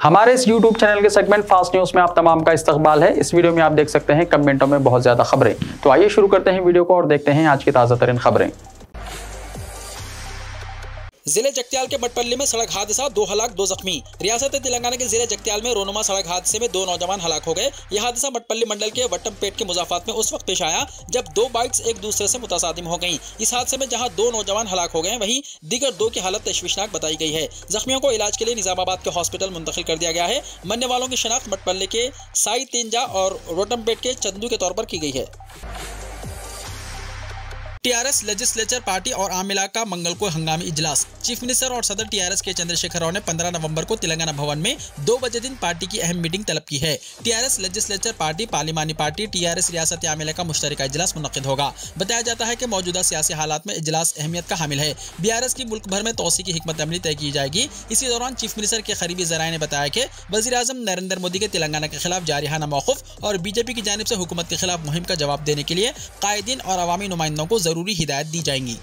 हमारे इस YouTube channel के सेगमेंट फास्ट न्यूज में आप तमाम का इस्तकबाल है। इस वीडियो में आप देख सकते हैं कमेंटों में बहुत ज्यादा खबरें। तो आइए शुरू करते हैं वीडियो को और देखते हैं आज की ताजा तरीन खबरें। जिले जगत्याल के मटपल्ली में सड़क हादसा, 2 हलाक 2 जख्मी। रियासत तेलंगाना के जिले जगत्याल में रोनुमा सड़क हादसे में 2 नौजवान हलाक हो गए। यह हादसा मटपल्ली मंडल के वट्टमपेट के मुजाफात में उस वक्त पेश आया जब 2 बाइक्स एक दूसरे से मुतसादिम हो गईं। इस हादसे में जहां 2 नौजवान हलाक हो गए, वहीं दीगर 2 की हालत तशवीशनाक बताई गई है। जख्मियों को इलाज के लिए निजामाबाद के हॉस्पिटल मुंतकिल कर दिया गया है। मरने वालों की शनाख्त मटपल्ली के साई तेंजा और रोटमपेट के चंदू के तौर पर की गई है। टीआरएस लेजिस्लेचर पार्टी और आम मिला का मंगल को हंगामी इजलास। चीफ मिनिस्टर और सदर टीआरएस के चंद्रशेखर राव ने 15 नवंबर को तेलंगाना भवन में 2 बजे दिन पार्टी की अहम मीटिंग तलब की है। टीआरएस लेजिस्लेचर पार्टी, पार्लिमानी पार्टी, टीआरएस रियासती आम मिला का मुश्तरका इजलास मुनक्किद होगा। बताया जाता है कि मौजूदा सियासी हालात में इजलास अहमियत का हामिल है। बीआरएस की मुल्क भर में तोसी की हिकमत अमली तय की जाएगी। इसी दौरान चीफ मिनिस्टर के करीबी जराये ने बताया कि वज़ीर-ए-आज़म नरेंद्र मोदी के तेलंगाना के खिलाफ जारिहाना मौक़िफ़ और बीजेपी की जानिब से हुकूमत के खिलाफ मुहिम का जवाब देने के लिए कायदीन और अवामी नुमाइंदों को जरूरी हिदायत दी जाएंगी।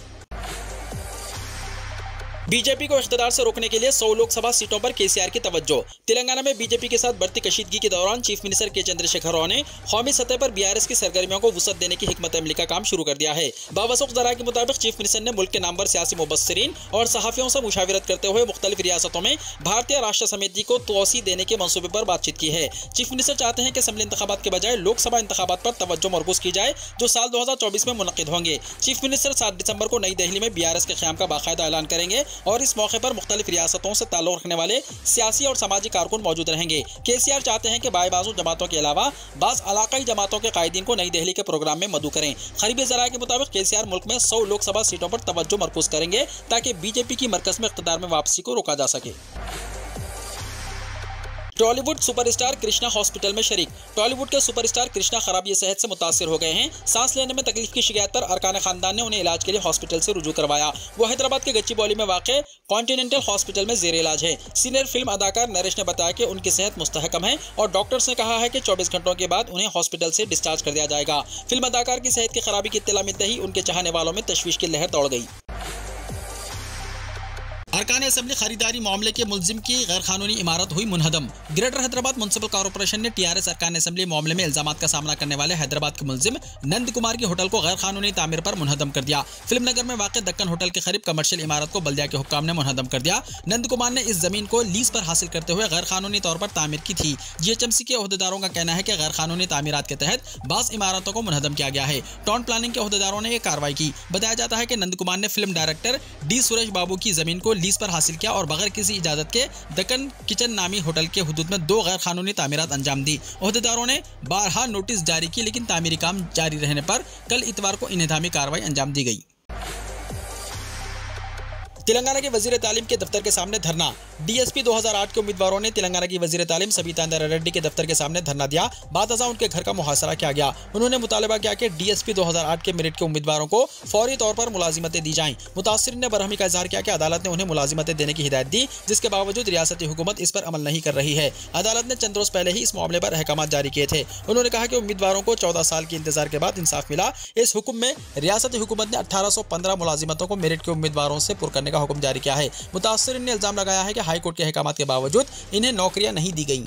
बीजेपी को इख्तिदार से रोकने के लिए 100 लोकसभा सीटों पर केसीआर की तवज्जो। तेलंगाना में बीजेपी के साथ बढ़ती कशीदगी के दौरान चीफ मिनिस्टर के चंद्रशेखर राव ने कौमी सतह पर बीआरएस की सरगर्मियों को वुसअत देने की हिकमत अमली का काम शुरू कर दिया है। बावसूख ज़राए के मुताबिक चीफ मिनिस्टर ने मुल्क के नामवर सियासी मुबस्सिरीन और सहाफ़ियों से मुशाविरत करते हुए मुख्तलिफ रियासतों में भारतीय राष्ट्र समिति को तोसी देने के मंसूबे पर बातचीत की है। चीफ मिनिस्टर चाहते हैं कि असम्बली इंतखाबात के बजाय लोकसभा इंतखाबात पर तवज्जो मरकूज की जाए, जो साल 2024 में मुनक्किद होंगे। चीफ मिनिस्टर 7 दिसंबर को नई दिल्ली में बीआरएस के क़याम का बाकायदा ऐलान करेंगे और इस मौके पर मुख्तलिफ रियासतों से ताल्लुक़ रखने वाले सियासी और समाजी कारकुन मौजूद रहेंगे। केसीआर चाहते हैं कि बाएं बाजू जमातों के अलावा बाज़ इलाकाई जमातों के कायदीन को नई दिल्ली के प्रोग्राम में मदऊ करें। करीबी ज़राए के मुताबिक केसीआर मुल्क में 100 लोकसभा सीटों पर तवज्जो मरकूज करेंगे ताकि बीजेपी की मरकज़ में इक़्तिदार में वापसी को रोका जा सके। टॉलीवुड सुपरस्टार कृष्णा हॉस्पिटल में शरीक। टॉलीवुड के सुपरस्टार कृष्णा खराबी सेहत से मुतासिर हो गए हैं। सांस लेने में तकलीफ की शिकायत पर अरकान खानदान ने उन्हें इलाज के लिए हॉस्पिटल से रुजू करवाया। वो हैदराबाद के गच्चीबौली में वाक़े कॉन्टिनेंटल हॉस्पिटल में ज़ेर इलाज है। सीनियर फिल्म अदाकार नरेश ने बताया कि उनकी सेहत मुस्तहकम है और डॉक्टर्स ने कहा है कि 24 घंटों के बाद उन्हें हॉस्पिटल से डिस्चार्ज कर दिया जाएगा। फिल्म अदाकार की सेहत की खराबी की इत्तला मिलते ही उनके चाहने वालों में तशवीश की लहर दौड़ गई। अरकान असेंबली खरीदारी मामले के मुलजिम की गैर कानूनी इमारत हुई मुनहदम। ग्रेटर हैदराबाद म्युनिसिपल कॉर्पोरेशन ने टीआरएस अरकान असेंबली मामले में इल्जामात का सामना करने वाले हैदराबाद के मुलजिम नंद कुमार के होटल को गैर कानूनी तामीर पर मुनहदम कर दिया। फिल्म नगर में वाक़ दक्कन होटल के करीब कमर्शियल इमारत को बल्दिया के हुक्काम ने मुनहदम कर दिया। नंद कुमार ने इस जमीन को लीज पर हासिल करते हुए गैर कानूनी तौर पर तामीर की थी। जीएचएमसी के ओहदेदारों का कहना है कि गैर कानूनी तामीरात के तहत बाज़ इमारतों को मुनहदम किया गया है। टाउन प्लानिंग के ओहदेदारों ने यह कार्रवाई की। बताया जाता है कि नंद कुमार ने film director D Suresh Babu की जमीन को लीज पर हासिल किया और बगैर किसी इजाजत के दक्कन किचन नामी होटल के हुदूद में 2 गैर कानूनी तामीरात अंजाम दी। ओहदेदारों ने बारहा नोटिस जारी की, लेकिन तामीरी काम जारी रहने पर कल इतवार को इन्हिदामी कार्रवाई अंजाम दी गई। तेलंगाना के वजीर तालीम के दफ्तर के सामने धरना। डीएसपी 2008 के उम्मीदवारों ने तेलंगाना की वजीर तालीम सबीता इंदिरा रेड्डी के दफ्तर के सामने धरना दिया। बाद अज़ां उनके घर का मुहासरा किया गया। उन्होंने मुतालबा किया कि डीएसपी 2008 के मेरिट के उम्मीदवारों को फौरी तौर पर मुलाजिमतें दी जाएं। मुतासिरीन ने बरहमी का इजहार किया कि अदालत ने उन्हें मुलाजिमतें देने की हिदायत दी, जिसके बावजूद रियासती हुकूमत इस पर अमल नहीं कर रही है। अदालत ने चंद रोज पहले ही इस मामले पर अहकाम जारी किए थे। उन्होंने कहा कि उम्मीदवारों को 14 साल के इंतजार के बाद इंसाफ मिला। इस हुक्म में रियासती हुकूमत ने 1815 मुलाजिमतों को मेरिट के उम्मीदवारों से पुर करने का हुक्म जारी किया है। मुतासिरीन ने इल्जाम लगाया है कि हाई कोर्ट के अहकामात के बावजूद इन्हें नौकरियां नहीं दी गईं।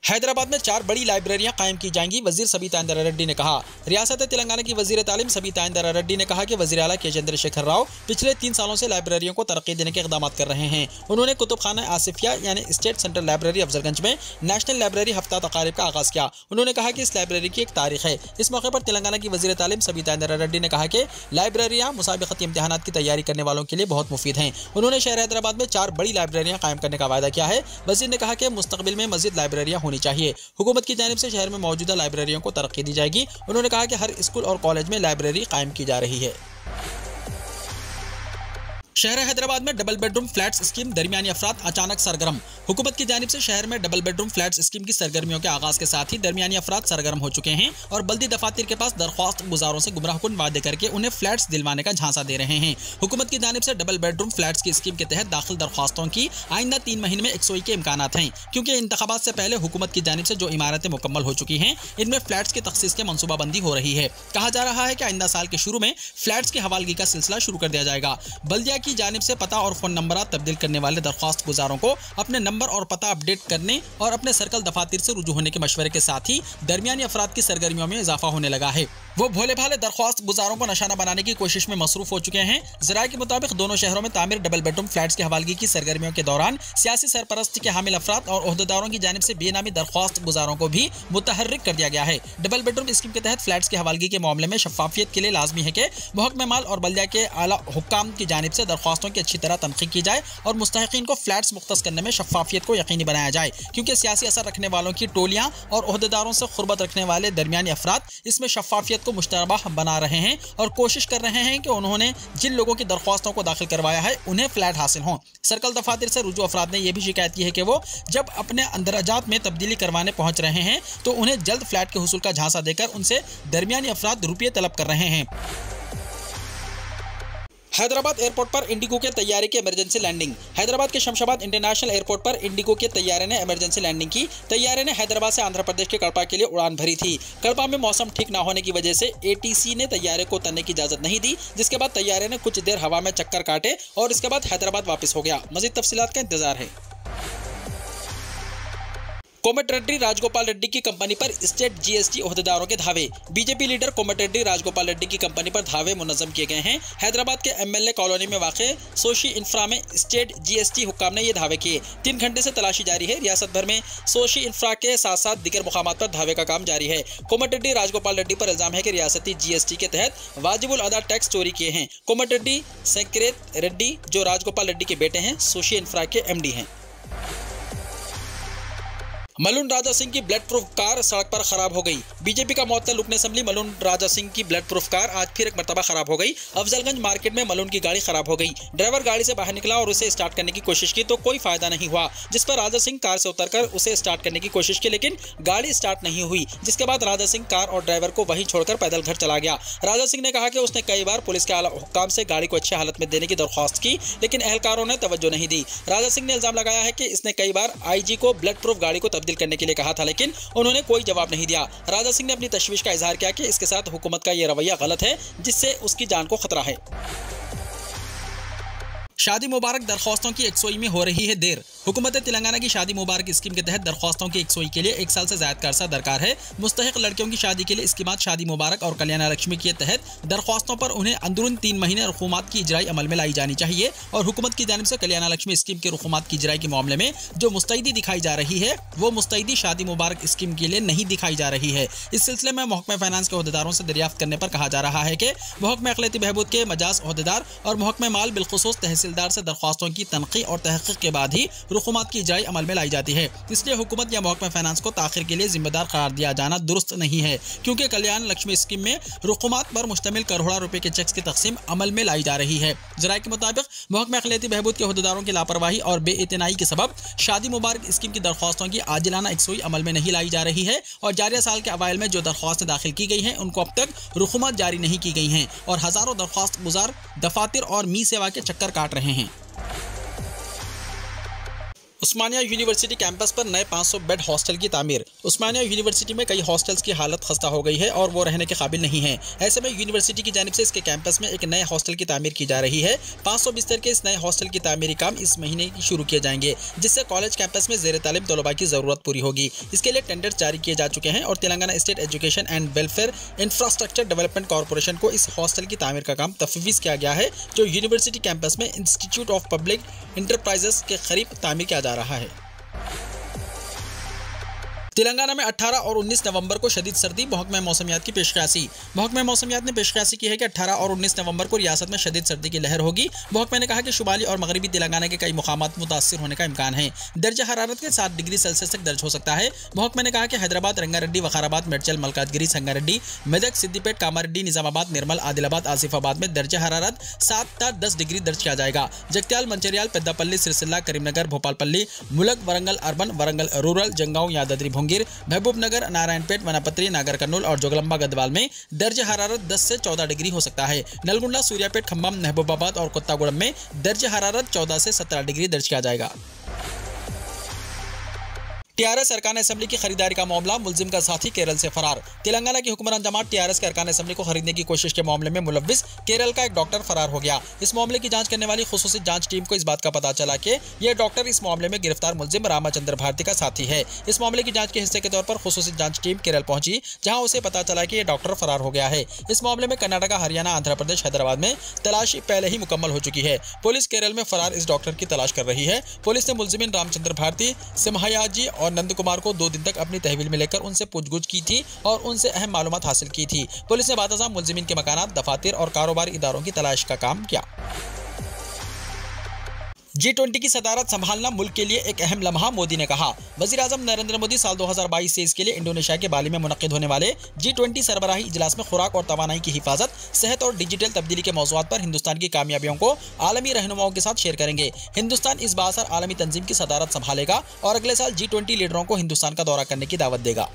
हैदराबाद में 4 बड़ी लाइब्रेरियां कायम की जाएंगी, वजीर सबीता इंदिरा रेड्डी ने कहा। रियासत तेलंगाना की वजीर तालीम सबीता इंदिरा रेड्डी ने कहा कि वजीर आला के चंद्रशेखर राव पिछले 3 सालों से लाइब्रेरियों को तरक्की देने के इक़दाम कर रहे हैं। उन्होंने कुतुब खाना आसिफिया यानी स्टेट सेंट्रल लाइब्रेरी अफजलगंज में नेशनल लाइब्रेरी हफ्ता तकारीब का आगाज़ किया। उन्होंने कहा कि इस लाइब्रेरी की एक तारीख है। इस मौके पर तेलंगाना की वजीर तालीम सबीता इंदिरा रेड्डी ने कहा कि लाइब्रेरियाँ मुसाबिकती इम्तिहानात की तैयारी करने वालों के लिए बहुत मुफीद हैं। उन्होंने शहर हैदराबाद में 4 बड़ी लाइब्रेरियाँ कायम करने का वादा किया है। वजीर ने कहा कि मुस्तकबिल में मज़ीद लाइब्रेरियाँ होनी चाहिए। हुकूमत की जानिब से शहर में मौजूदा लाइब्रेरियों को तरक्की दी जाएगी। उन्होंने कहा कि हर स्कूल और कॉलेज में लाइब्रेरी कायम की जा रही है। शहर हैदराबाद में डबल बेडरूम फ्लैट्स स्कीम दरमियानी अफराद अचानक सरगर्म। हुकूमत की जानिब से शहर में डबल बेडरूम फ्लैट्स स्कीम की सरगर्मियों के आगाज के साथ ही दरमियानी अफराद सरगर्म हो चुके हैं और बल्दी दफातर के पास दरख्वास्त गुजारों से गुमराहकुन वादे करके उन्हें फ्लैट्स दिलवाने का झांसा दे रहे हैं। हुकूमत की जानिब से डबल बेडरूम फ्लैट्स की स्कीम के तहत दाखिल दरख्वास्तों की आइंदा 3 महीने में 101 के इम्कानात हैं, क्योंकि इंतखाबात से पहले हुकूमत की जानिब से जो इमारतें मुकम्मल हो चुकी हैं इनमें फ्लैट्स की तखसीस के मनसूबाबंदी हो रही है। कहा जा रहा है कि आइंदा साल के शुरू में फ्लैट्स की हवालगी का सिलसिला शुरू कर दिया जाएगा। बल्दिया की जानिब से पता और फोन नंबर तब्दील करने वाले दरख्वास्त गुजारों को अपने नंबर और पता अपडेट करने और अपने सर्कल दफातर से रुजू होने के मशवरे के साथ ही दरमियानी अफराद की सरगर्मियों में इजाफा होने लगा है। वो भोले भाले दरख्वास्त गुजारों को निशाना बनाने की कोशिश में मसरूफ हो चुके हैं। ज़राए के मुताबिक दोनों शहरों में तामीर डबल बेडरूम फ्लैट्स की हवालगी की सरगर्मियों के दौरान सियासी सरपरस्ती के हामिल अफराद और ओहदेदारों की जानिब से बेनामी दरख्वास्त गुजारों को भी मुतहर्रिक कर दिया गया है। डबल बेडरूम स्कीम के तहत फ्लैट्स की हवालगी के मामले में शफाफियत के लिए लाजमी है कि महकमे माल और बल्दिया के आला हुक्काम की जानिब से दरख्वास्तों की अच्छी तरह तनकीद की जाए और मुस्तहिकीन को फ्लैट्स मुख्तस करने में शफाफियत को यकीनी बनाया जाए, क्योंकि सियासी असर रखने वालों की टोलियां और ओहदेदारों से खुर्बत रखने वाले दरमियानी अफराद इसमें शफाफियत को मुश्तरबा बना रहे हैं और कोशिश कर रहे हैं कि उन्होंने जिन लोगों की दरख्वास्तों को दाखिल करवाया है उन्हें फ्लैट हासिल हों। सर्कल दफातर से रुजू अफराद ने यह भी शिकायत की है कि वो जब अपने अंदराजात में तब्दीली करवाने पहुंच रहे हैं तो उन्हें जल्द फ्लैट के हुसूल का झांसा देकर उनसे दरमियानी अफराद रुपये तलब कर रहे हैं। हैदराबाद एयरपोर्ट पर इंडिगो के तैयारे की इमरजेंसी लैंडिंग। हैदराबाद के शमशाबाद इंटरनेशनल एयरपोर्ट पर इंडिगो के तैयारे ने इमरजेंसी लैंडिंग की। तैयारे ने हैदराबाद से आंध्र प्रदेश के कड़पा के लिए उड़ान भरी थी। कड़पा में मौसम ठीक न होने की वजह से ATC ने तैयारे को उतरने की इजाजत नहीं दी, जिसके बाद तैयारे ने कुछ देर हवा में चक्कर काटे और इसके बाद हैदराबाद वापस हो गया। मजीद तफसीलात का इंतजार है। कोमटिरेड्डी राजगोपाल रेड्डी की कंपनी पर स्टेट GST ओहदेदारों के धावे। बीजेपी लीडर कोमटिरेड्डी राजगोपाल रेड्डी की कंपनी पर धावे मुनज़्ज़म किए गए हैं। हैदराबाद के MLA कॉलोनी में वाक़े सोशी इंफ्रा में स्टेट GST हुक्काम ने ये धावे किए। 3 घंटे से तलाशी जारी है। रियासत भर में सोशी इंफ्रा के साथ साथ दीगर मुकामात पर धावे का काम जारी है। कोमटिरेड्डी राजगोपाल रेड्डी पर इल्जाम है कि रियासती GST के तहत वाजिबुल अदा टैक्स चोरी किए हैं। कोमटिरेड्डी सेक्रेत रेड्डी जो राजगोपाल रेड्डी के बेटे हैं, सोशी इंफ्रा के MD हैं। मलून राजा सिंह की ब्लड प्रूफ कार सड़क पर खराब हो गई। बीजेपी का मुअत्तल रुकन असेंबली मलून राजा सिंह की ब्लड प्रूफ कार आज फिर एक मरतबा खराब हो गई। अफजलगंज मार्केट में मलून की गाड़ी खराब हो गई। ड्राइवर गाड़ी से बाहर निकला और उसे स्टार्ट करने की कोशिश की तो कोई फायदा नहीं हुआ, जिस पर राजा सिंह कार से उतरकर उसे स्टार्ट करने की कोशिश की, लेकिन गाड़ी स्टार्ट नहीं हुई, जिसके बाद राजा सिंह कार और ड्राइवर को वहीं छोड़कर पैदल घर चला गया। राजा सिंह ने कहा कि उसने कई बार पुलिस के आला हुक्काम से गाड़ी को अच्छी हालत में देने की दरख्वास्त की, लेकिन एहलकारों ने तवज्जो नहीं दी। राजा सिंह ने इल्जाम लगाया है कि इसने कई बार IG को ब्लड प्रूफ गाड़ी को तब्दील करने के लिए कहा था, लेकिन उन्होंने कोई जवाब नहीं दिया। राजा सिंह ने अपनी तशवीश का इजहार किया कि इसके साथ हुकूमत का यह रवैया गलत है, जिससे उसकी जान को खतरा है। शादी मुबारक दरख्वास्तों की यकसोई में हो रही है देर। हुकूमत तेलंगाना की शादी मुबारक स्कीम के तहत दरख्वास्तों की यकसोई के लिए 1 साल से ज़्यादा का अरसा दरकार है। मुस्तहिक लड़कियों की शादी के लिए स्कीमात शादी मुबारक और कल्याण लक्ष्मी के तहत दरख्वास्तों पर उन्हें अंदरून 3 महीने रकूमात की इजराई अमल में लाई जानी चाहिए और हुकूमत की जानिब से कल्याण लक्ष्मी स्कीम के रकूमात की इजराई के मामले में जो मुस्तैदी दिखाई जा रही है वो मुस्तैदी शादी मुबारक स्कीम के लिए नहीं दिखाई जा रही है। इस सिलसिले में महकमा फाइनेंस के ओहदेदारों से दरियाफ्त करने पर कहा जा रहा है कि महकमा अखलाती बहबूद के मजाज ओहदेदार और महकमा माल बिलखुसूस तहसीलदार से दरख्वास्तों की तनक़ी और तहक़ीक़ के बाद ही रकूमात की इजराई अमल में लाई जाती है। इसलिए हुकूमत या महकमा फाइनेंस को ताख़िर के लिए जिम्मेदार करार दिया जाना दुरुस्त नहीं है, क्योंकि कल्याण लक्ष्मी स्कीम में रकूमात पर मुश्तमिल करोड़ों रुपए के चेक्स की तकसीम अमल में लाई जा रही है। ज़राए के मुताबिक महकमा अखलाती बहबूद के ओहदेदारों की लापरवाही और बेइतनाई के सबब शादी मुबारक स्कीम की दरख्वास्तों की आजिलाना यकसोई अमल में नहीं लाई जा रही है और जारिया साल के अवाइल में जो दरख्वास्तें दाखिल की गई हैं उनको अब तक रकूमात जारी नहीं की गई हैं और हज़ारों दरख्वास्त गुजार दफातर और मी सेवा के चक्कर काट रहे हैं। उस्मानिया यूनिवर्सिटी कैंपस पर नए 500 बेड हॉस्टल की तामीर। उस्मानिया यूनिवर्सिटी में कई हॉस्टल्स की हालत खस्ता हो गई है और वो रहने के काबिल नहीं है। ऐसे में यूनिवर्सिटी की जानिब से इसके कैंपस में एक नए हॉस्टल की तामीर की जा रही है। 500 बिस्तर के इस नए हॉस्टल की तामीरी काम इस महीने शुरू किए जाएंगे, जिससे कॉलेज कैंपस में ज़ेर तालीम तलबा की ज़रूरत पूरी होगी। इसके लिए टेंडर जारी किए जा चुके हैं और Telangana state education and welfare infrastructure development corporation को इस हॉस्टल की तामीर का काम तफवीज़ किया गया है, जो यूनिवर्सिटी कैंपस में इंस्टीट्यूट ऑफ पब्लिक इंटरप्राइजेस के करीब तामीर किया जा रहा है। तेलंगाना में 18 और 19 नवंबर को शदीद सर्दी। महकमा मौसमियात की पेशकशी। महकमा मौसमियात ने पेशकशी की है कि 18 और 19 नवंबर को रियासत में शदीद सर्दी की लहर होगी। महकमा ने कहा कि शुमाली और मगरबी तेलंगाना के कई मुकामात मुतासिर होने का इम्कान है। दर्जा हरारत के 7 डिग्री सेल्सियस तक दर्ज हो सकता है। महकमा ने कहा कि हैदराबाद, रंगारेड्डी, वखाराबाद, मेडचल, मलकाजगिरी, संगारेड्डी, मेदक, सिद्दीपेट, कामारेड्डी, निजामाबाद, निर्मल, आदिलाबाद, आसिफाबाद में दर्जा हरारत 7 से 10 डिग्री दर्ज किया जाएगा। जगत्याल, मंचिर्याल, पेद्दापल्ली, सिरसिल्ला, करीमनगर, भोपालपल्ली, मुलक, वरंगल अर्बन, वरंगल रूरल, जंगांव, यादाद्री भोंगिर, महबूबनगर, नारायणपेट, वनापत्री, नागर कर्नूल और जोगलंबा गदवाल में दर्ज हरारत 10 से 14 डिग्री हो सकता है। नलगुंडा, सूर्यापेट, खम्भम, महबूबाबाद और कोत्तागुड़म में दर्ज हरारत 14 से 17 डिग्री दर्ज किया जाएगा। टीआरएस अरकान असेंबली की खरीदारी का मामला, मुलजिम का साथी केरल से फरार। तेलंगाना की हुक्मरान जमात टीआरएस के अरकान असेंबली को खरीदने की कोशिश के मामले में मुलव्विस केरल का एक डॉक्टर फरार हो गया। इस मामले की जांच करने वाली खुसूसी जांच टीम को इस बात का पता चला कि यह डॉक्टर इस मामले में गिरफ्तार मुलजिम रामाचंद्र भारती का साथी है। इस मामले की जांच के हिस्से के तौर पर खुसूसी जांच टीम केरल पहुंची, जहां उसे पता चला कि यह डॉक्टर फरार हो गया है। इस मामले में कर्नाटक, हरियाणा, आंध्र प्रदेश, हैदराबाद में तलाशी पहले ही मुकम्मल हो चुकी है। पुलिस केरल में फरार इस डॉक्टर की तलाश कर रही है। पुलिस ने मुलजिमिन रामचंद्र भारती, सिम्हायाजी और नंद कुमार को 2 दिन तक अपनी तहवील में लेकर उनसे पूछगुछ की थी और उनसे अहम मालूमात हासिल की थी। पुलिस ने बादशाह मुलजिमिन के मकानात, दफातर और कारोबारी इदारों की तलाश का काम किया। G20 की सदारत संभालना मुल्क के लिए एक अहम लम्हा, मोदी ने कहा। वज़ीर-ए-आज़म नरेंद्र मोदी साल 2022 के लिए इंडोनेशिया के बाली में मुनक्किद होने वाले G20 सरबराही इजलास में खुराक और तवानाई की हिफाजत, सेहत और डिजिटल तब्दीली के मौज़ूआत पर हिंदुस्तान की कामयाबियों को आलमी रहनुमाओं के साथ शेयर करेंगे। हिंदुस्तान इस बासर आलमी तंजीम की सदारत संभालेगा और अगले साल G20 लीडरों को हिंदुस्तान का दौरा करने की दावत देगा।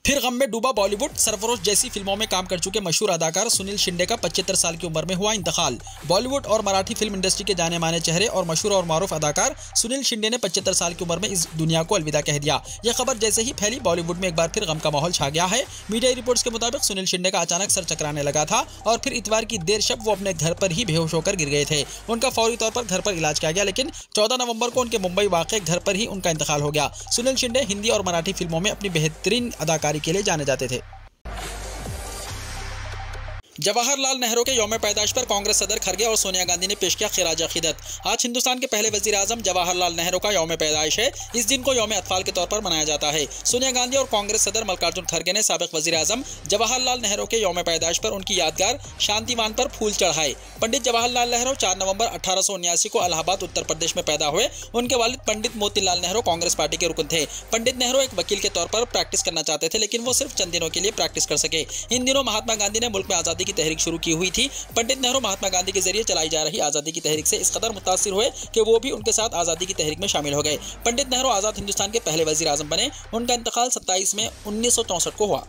फिर गम में डूबा बॉलीवुड। सरफरोश जैसी फिल्मों में काम कर चुके मशहूर अदाकार सुनील शिंदे का 75 साल की उम्र में हुआ इंतकाल। बॉलीवुड और मराठी फिल्म इंडस्ट्री के जाने माने चेहरे और मशहूर और मारूफ अदाकार सुनील शिंदे ने 75 साल की उम्र में इस दुनिया को अलविदा कह दिया। यह खबर जैसे ही फैली, बॉलीवुड में एक बार फिर गम का माहौल छा गया है। मीडिया रिपोर्ट्स के मुताबिक सुनील शिंदे का अचानक सर चकराने लगा था और फिर इतवार की देर शब वो अपने घर पर ही बेहोश होकर गिर गए थे। उनका फौरी तौर पर घर पर इलाज किया गया, लेकिन 14 नवंबर को उनके मुंबई वाक़े घर पर ही उनका इंतकाल हो गया। सुनील शिंदे हिंदी और मराठी फिल्मों में अपनी बेहतरीन अदाकारी के लिए जाने जाते थे। जवाहरलाल नेहरू के यौम पैदाइश पर कांग्रेस सदर खरगे और सोनिया गांधी ने पेश किया खिराज अकीदत। आज हिंदुस्तान के पहले वजीर आजम जवाहरलाल नेहरू का यौम पैदाइश है। इस दिन को यौम अतफाल के तौर पर मनाया जाता है। सोनिया गांधी और कांग्रेस सदर मल्लिकार्जुन खरगे ने साबिक वजीर आजम जवाहरलाल नेहरू के यौम पैदाइश पर उनकी यादगार शांतिवन पर फूल चढ़ाए। पंडित जवाहरलाल नेहरू 4 नवंबर 1879 को इलाहाबाद, उत्तर प्रदेश में पैदा हुए। उनके वालिद पंडित मोतीलाल नेहरू कांग्रेस पार्टी के रुकन थे। पंडित नेहरू एक वकील के तौर पर प्रैक्टिस करना चाहते थे, लेकिन वो सिर्फ चंद दिनों के लिए प्रैक्टिस कर सके। इन दिनों महात्मा गांधी ने मुल्क में आज़ादी की तहरीक शुरू की हुई थी। पंडित नेहरू महात्मा गांधी के जरिए चलाई जा रही आजादी की तहरीक से इस कदर मुतासिर हुए कि वो भी उनके साथ आजादी की तहरीक में शामिल हो गए। पंडित नेहरू आजाद हिंदुस्तान के पहले वजीर आजम बने। उनका इंतकाल 27 मई 1964 को हुआ।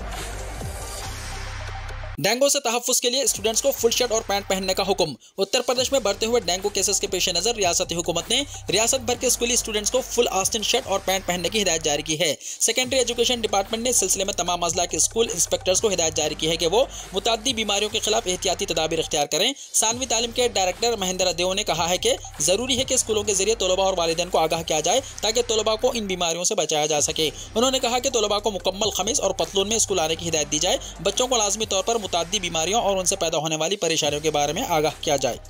डेंगू से तहफ़्फ़ुज़ के लिए स्टूडेंट्स को फुल शर्ट और पैंट पहनने का हुक्म। उत्तर प्रदेश में बढ़ते हुए डेंगू केसेस के पेश नज़र रियासती हुकूमत ने रियासत भर के स्कूली स्टूडेंट्स को फुल आस्तीन शर्ट और पैंट पहनने की हिदायत जारी की है। सेकेंडरी एजुकेशन डिपार्टमेंट ने इस सिलसिले में तमाम अज़ला के स्कूल इंस्पेक्टर्स को हिदायत जारी की है कि वो मुतअद्दी बीमारियों के खिलाफ एहतियाती तदाबीर इख्तियार करें। सानवी तालीम के डायरेक्टर महेंद्र देव ने कहा है कि ज़रूरी है कि स्कूलों के जरिए तलबा और वालिदैन को आगाह किया जाए ताकि तलबा को इन बीमारियों से बचाया जा सके। उन्होंने कहा कि तलबा को मुकम्मल खमीज और पतलून में स्कूल आने की हिदायत दी जाए। बच्चों को लाजमी तौर पर मुतअद्दी बीमारियों और उनसे पैदा होने वाली परेशानियों के बारे में आगाह किया जाए।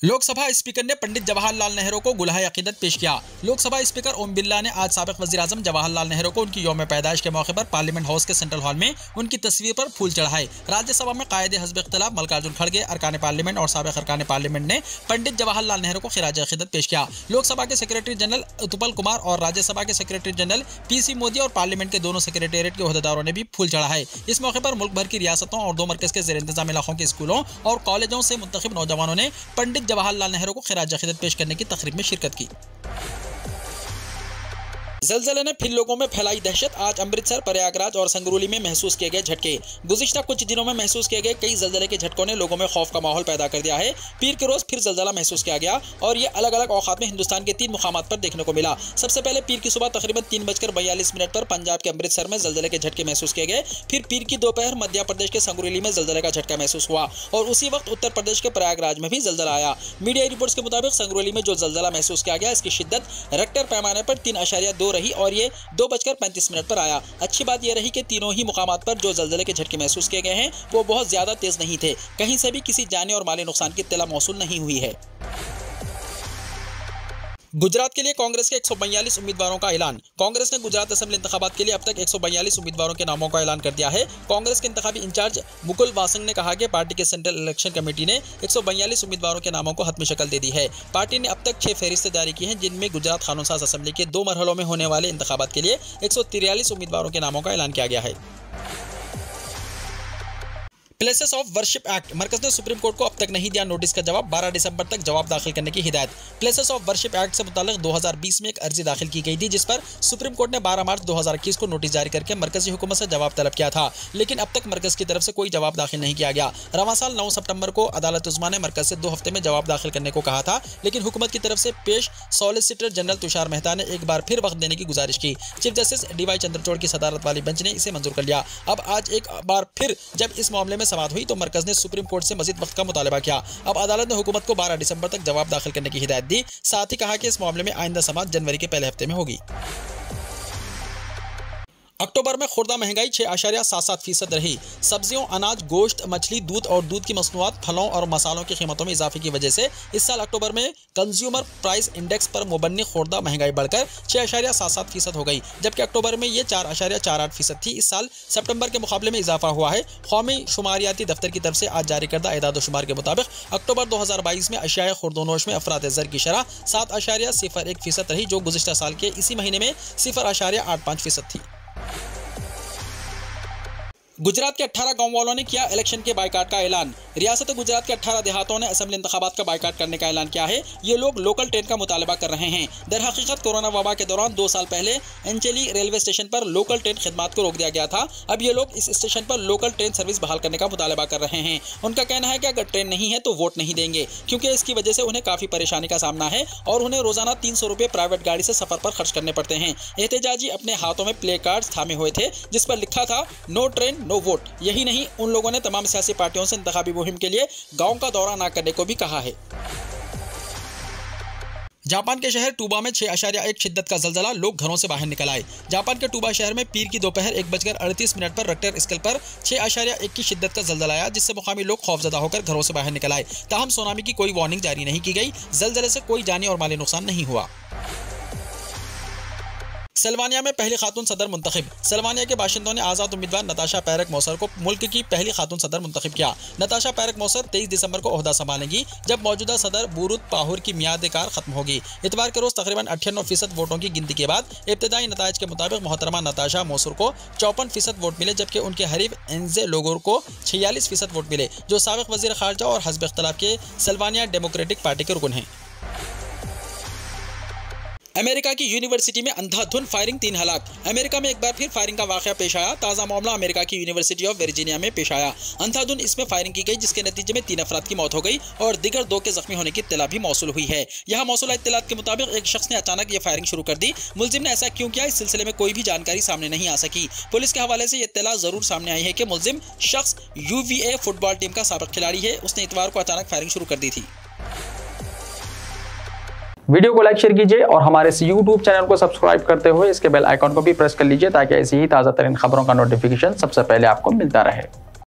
लोकसभा स्पीकर ने पंडित जवाहरलाल नेहरू को गुलाह अकीदत पेश किया। लोकसभा स्पीकर ओम बिरला ने आज साबिक वज़ीर आज़म जवाहरलाल नेहरू को उनकी यौम पैदाइश के मौके पर पार्लियामेंट हाउस के सेंट्रल हॉल में उनकी तस्वीर पर फूल चढ़ाए। राज्यसभा में कायदे हज़्ब इख्तिलाफ मल्लिकार्जुन खड़गे, अरकान पार्लियामेंट और साबिक अरकान पार्लियामेंट ने पंडित जवाहरलाल नेहरू को खिराज अकीदत पेश किया। लोकसभा के सेक्रेटरी जनरल उत्पल कुमार और राज्यसभा के सेक्रेटरी जनरल PC मोदी और पार्लियामेंट के दोनों सेक्रेटेरिएट के ओहदेदारों ने भी फूल चढ़ाए। इस मौके पर मुल्क भर की रियासतों और 2 मरकज़ के ज़ेर इंतज़ाम इलाकों के स्कूलों और कॉलेजों से मुंतखब नौजवानों ने पंडित जवाहरलाल नेहरू को खिराज अकीदत पेश करने की तकरीब में शिरकत की। ज़लज़ले ने फिर लोगों में फैलाई दहशत। आज अमृतसर, प्रयागराज और संगरूली में महसूस किए गए झटके। गुज़िश्ता कुछ दिनों में महसूस किए गए कई ज़लज़ले के झटकों ने लोगों में खौफ का माहौल पैदा कर दिया है। पीर के रोज़ फिर ज़लज़ला महसूस किया गया और ये अलग अलग औक़ात में हिंदुस्तान के 3 मुकामात पर देखने को मिला। सबसे पहले पीर की सुबह तकरीबन 3:42 पर पंजाब के अमृतसर में ज़लज़ले के झटके महसूस किए गए। फिर पीर की दोपहर मध्य प्रदेश के संगरूली में ज़लज़ले का झटका महसूस हुआ और उसी वक्त उत्तर प्रदेश के प्रयागराज में भी ज़लज़ला आया। मीडिया रिपोर्ट्स के मुताबिक संगरूली में जो ज़लज़ला महसूस किया गया, इसकी शिद्दत रेक्टर पैमाने पर 3.2 रही और ये 2:35 पर आया। अच्छी बात यह रही कि तीनों ही मुकामात पर जो ज़लज़ले के झटके महसूस किए गए हैं वो बहुत ज़्यादा तेज़ नहीं थे। कहीं से भी किसी जानी और माली नुकसान की इत्तला मौसूल नहीं हुई है। गुजरात के लिए कांग्रेस के 142 उम्मीदवारों का ऐलान। कांग्रेस ने गुजरात असेंबली इंतखाबात के लिए अब तक 142 उम्मीदवारों के नामों का ऐलान कर दिया है। कांग्रेस के इंतखाबी इंचार्ज मुकुल वासंग ने कहा कि पार्टी के सेंट्रल इलेक्शन कमेटी ने 142 उम्मीदवारों के नामों को हतमी शक्ल दे दी है। पार्टी ने अब तक 6 फहरिस्तें जारी की हैं, जिनमें गुजरात कानून साज असेंबली के 2 मरहलों में होने वाले इंतखाबात के लिए 143 उम्मीदवारों के नामों का ऐलान किया गया है। प्लेसेस ऑफ वर्शिप एक्ट, मरकज ने सुप्रीम कोर्ट को अब तक नहीं दिया नोटिस का जवाब, 12 दिसंबर तक जवाब दाखिल करने की हिदायत। प्लेसेस ऑफ वर्शिप एक्ट से मुताल्लिक 2020 में एक अर्जी दाखिल की गई थी, जिस पर सुप्रीम कोर्ट ने 12 मार्च 2021 को नोटिस जारी करके मरकजी हुकूमत से जवाब तलब किया था, लेकिन अब तक मरकज की तरफ से कोई जवाब दाखिल नहीं किया गया। रवां साल 9 सितंबर को अदालत उज़्मा ने मरकज से 2 हफ्ते में जवाब दाखिल करने को कहा था, लेकिन हुकूमत की तरफ से पेश सॉलिसिटर जनरल तुषार मेहता ने एक बार फिर वक्त देने की गुजारिश की। चीफ जस्टिस DY चंद्रचूड़ की सदारत वाली बेंच ने इसे मंजूर कर लिया। अब आज एक बार फिर जब इस मामले में समाअत हुई तो मरकज ने सुप्रीम कोर्ट से मजीद वक्त का मुतालबा किया। अब अदालत ने हुकूमत को 12 दिसंबर तक जवाब दाखिल करने की हिदायत दी। साथ ही कहा कि इस मामले में आइंदा समाअत जनवरी के पहले हफ्ते में होगी। अक्टूबर में खुर्दा महंगाई 6.77% रही। सब्जियों, अनाज, गोश्त, मछली, दूध और दूध की मसनूआत, फलों और मसालों की कीमतों में इजाफे की वजह से इस साल अक्टूबर में कंज्यूमर प्राइस इंडेक्स पर मुबन्नी खुर्दा महंगाई बढ़कर 6.77% हो गई, जबकि अक्टूबर में ये 4.48% थी। इस साल सितंबर के मुकाबले में इजाफा हुआ है। कौमी शुमारियाती दफ्तर की तरफ से आज जारी करदा एदाद शुमार के मुताबिक अक्टूबर 2022 में अशियाए खुर्दोनोश में अफराद ज़र की शरह 7.01% रही, जो गुज़िश्ता साल के इसी महीने में 0.85% थी। गुजरात के 18 गांव वालों ने किया इलेक्शन के बायकाट का ऐलान। रियासत गुजरात के 18 देहातों ने असेंबली इंतखाबात का बायकाट करने का ऐलान किया है। ये लोग लोकल ट्रेन का मुतालबा कर रहे हैं। दर हकीकत कोरोना वबा के दौरान 2 साल पहले एंचेली रेलवे स्टेशन पर लोकल ट्रेन खिदमात को रोक दिया गया था। अब ये लोग इस स्टेशन पर लोकल ट्रेन सर्विस बहाल करने का मुतालबा कर रहे हैं। उनका कहना है कि अगर ट्रेन नहीं है तो वोट नहीं देंगे, क्योंकि इसकी वजह से उन्हें काफ़ी परेशानी का सामना है और उन्हें रोजाना 300 रुपये प्राइवेट गाड़ी से सफर पर खर्च करने पड़ते हैं। एहतजाजी अपने हाथों में प्ले कार्ड्स थामे हुए थे, जिस पर लिखा था नो ट्रेन नो वोट। यही नहीं, उन लोगों ने तमाम सियासी पार्टियों से इंतखाबी मुहिम के लिए गांव का दौरा न करने को भी कहा है। जापान के शहर टूबा में 6.1 शिद्दत का ज़लज़ला, लोग घरों से बाहर निकल आए। जापान के टूबा शहर में पीर की दोपहर 1:38 पर रेक्टर स्केल पर 6.1 की शिद्दत का ज़लज़ला आया, जिससे मुकामी लोग खौफजदा होकर घरों से बाहर निकल आए। ताहम सुनामी की कोई वार्निंग जारी नहीं की गई। ज़लज़ले से कोई जानी और माली नुकसान नहीं हुआ। सल्वानिया में पहली खातून सदर मुंतखब। सल्वानिया के बाशिंदों ने आज़ाद उम्मीदवार नताशा पैरक मौसर को मुल्क की पहली खातून सदर मुंतखब किया। नताशा पैरक मौसर 23 दिसंबर को ओहदा संभालेंगी, जब मौजूदा सदर बुरुत पाहुर की मियाद कार खत्म होगी। इतवार के रोज तकरीबन 98% वोटों की गिनती के बाद इब्तदाई नताइज के मुताबिक मोहतरमा नताशा मौसर को 54% वोट मिले, जबकि उनके हरीफ एनजे लोगोर को 46% वोट मिले, जो साबिक वजीर खारजा और हज़ब इख्तिलाफ के सल्वानिया डेमोक्रेटिक पार्टी के रुकन हैं। अमेरिका की यूनिवर्सिटी में अंधाधुन फायरिंग, 3 हलाक। अमेरिका में एक बार फिर फायरिंग का वाकया पेश आया। ताज़ा मामला अमेरिका की यूनिवर्सिटी ऑफ वर्जीनिया में पेश आया। अंधाधुन इसमें फायरिंग की गई, जिसके नतीजे में 3 अफराद की मौत हो गई और दीगर 2 के जख्मी होने की इत्तला भी मौसूल हुई है। यहाँ मौसूला इत्तलात के मुताबिक एक शख्स ने अचानक ये फायरिंग शुरू कर दी। मुलजिम ने ऐसा क्यों किया, इस सिलसिले में कोई भी जानकारी सामने नहीं आ सकी। पुलिस के हवाले से ये इत्तला जरूर सामने आई है कि मुलजिम शख्स UVA फुटबॉल टीम का साबिक खिलाड़ी है। उसने इतवार को अचानक फायरिंग शुरू कर दी थी। वीडियो को लाइक शेयर कीजिए और हमारे इस YouTube चैनल को सब्सक्राइब करते हुए इसके बेल आइकॉन को भी प्रेस कर लीजिए, ताकि ऐसी ही ताज़ा तरीन खबरों का नोटिफिकेशन सबसे पहले आपको मिलता रहे।